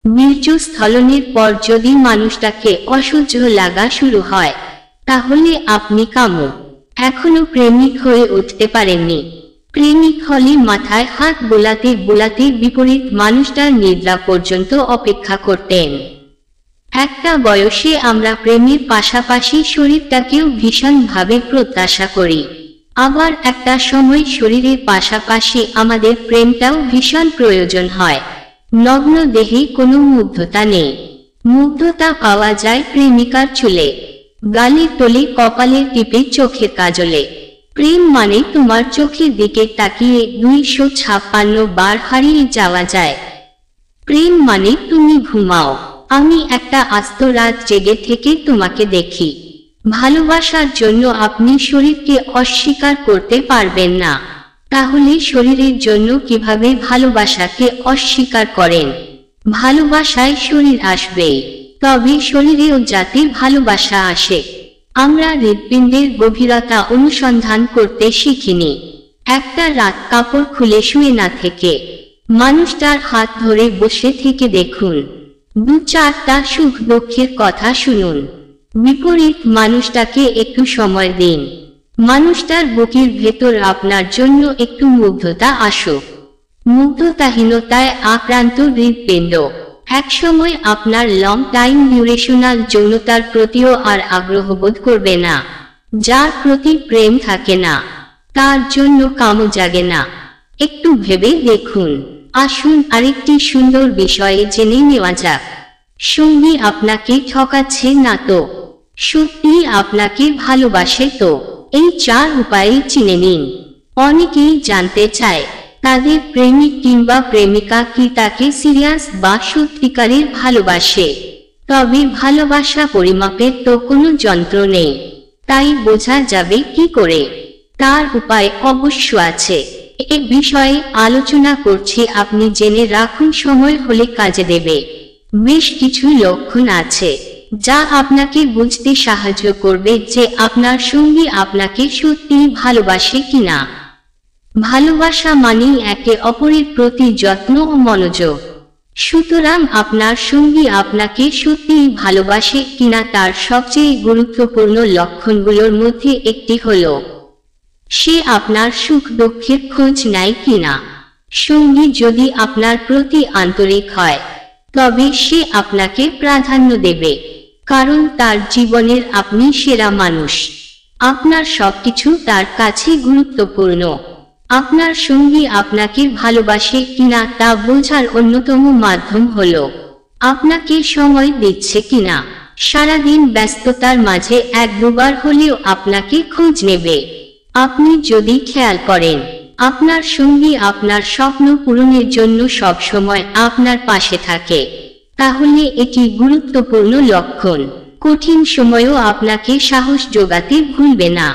বীর্যস্খলনের পর যদি মানুষটাকে অসহ্য লাগা শুরু হয়, তাহলে আপনি কামু এখনো প্রেমিক হয়ে উঠতে পারেননি। প্রেমিক হলে মাথায় হাত বোলাতে বোলাতে বিপরীত মানুষটার নিদ্রা পর্যন্ত অপেক্ষা করতেন। একটা বয়সে আমরা প্রেমের পাশাপাশি শরীরটাকেও ভীষণভাবে প্রত্যাশা করি, আবার একটা সময় শরীরের পাশাপাশি আমাদের প্রেমটাও ভীষণ প্রয়োজন হয়। নগ্ন দেহে কোনো মুগ্ধতা নেই, মুগ্ধতা পাওয়া যায় প্রেমিকার চুলে, গালের তলে, কপালের টিপে, চোখের কাজলে। প্রেম মানে তোমার চোখের দিকে তাকিয়ে 256 বার হারিয়ে যাওয়া যায়। প্রেম মানে তুমি ঘুমাও, আমি একটা আস্ত রাত জেগে থেকে তোমাকে দেখি। ভালোবাসার জন্য আপনি শরীরকে অস্বীকার করতে পারবেন না, তাহলে শরীরের জন্য কিভাবে ভালোবাসাকে অস্বীকার করেন? ভালোবাসায় শরীর আসবেই, তবে শরীরেও যাতে ভালোবাসা আসে। আমরা হৃৎপিণ্ডের গভীরতা অনুসন্ধান করতে শিখিনি। একটা রাত কাপড় খুলে শুয়ে না থেকে মানুষটার হাত ধরে বসে থেকে দেখুন, 2-4টা সুখ দুঃখের কথা শুনুন। বিপরীত মানুষটাকে একটু সময় দিন, মানুষটার বুকের ভেতর আপনার জন্য একটু মুগ্ধতা আসুক। মুগ্ধতাহীনতায় আক্রান্ত হৃৎপিণ্ড একসময় আপনার লং টাইম ডিউরেশনাল যৌনতার প্রতিও আর আগ্রহবোধ করবে না। যার প্রতি প্রেম থাকে না, তার জন্য কামও জাগে না। একটু ভেবে দেখুন। আসুন আরেকটি সুন্দর বিষয়ে জেনে নেওয়া যাক। সঙ্গী আপনাকে ঠকাচ্ছে না তো? সত্যি আপনাকে ভালোবাসে তো? এই 4 উপায়ে চিনে নিন। অনেকেই জানতে চায় তাদের প্রেমিক কিংবা প্রেমিকা কি তাকে সিরিয়াস বা সত্যিকারের ভালোবাসে। তবে ভালোবাসা পরিমাপের তো কোনো যন্ত্র নেই, তাই বোঝা যাবে কি করে? তার উপায় অবশ্য আছে। এ বিষয়ে আলোচনা করছি, আপনি জেনে রাখুন, সময় হলে কাজে দেবে। বেশ কিছু লক্ষণ আছে যা আপনাকে বুঝতে সাহায্য করবে যে আপনার সঙ্গী আপনাকে সত্যিই ভালোবাসে কিনা। ভালোবাসা মানেই একে অপরের প্রতি যত্ন ও মনোযোগ। সুতরাং আপনার সঙ্গী আপনাকে সত্যিই ভালোবাসে কিনা তার সবচেয়ে গুরুত্বপূর্ণ লক্ষণগুলোর মধ্যে একটি হলো সে আপনার সুখ দুঃখের খোঁজ নেয় কিনা। সঙ্গী যদি আপনার প্রতি আন্তরিক হয়, তবে সে আপনাকে প্রাধান্য দেবে, কারণ তার জীবনের আপনি সেরা মানুষ। আপনার সবকিছু তার কাছে গুরুত্বপূর্ণ। আপনার সঙ্গী আপনাকে ভালোবাসে কিনা তা বোঝার অন্যতম মাধ্যম হলো আপনাকে সময় দিচ্ছে কিনা। সারাদিন ব্যস্ততার মাঝে 1-2 বার হলেও আপনাকে খোঁজ নেবে। আপনি যদি খেয়াল করেন আপনার সঙ্গী আপনার স্বপ্ন পূরণের জন্য সব সময় আপনার পাশে থাকে, তাহলে এটি গুরুত্বপূর্ণ লক্ষণ। কঠিন সময়েও আপনাকে সাহস জোগাতে ভুলবে না।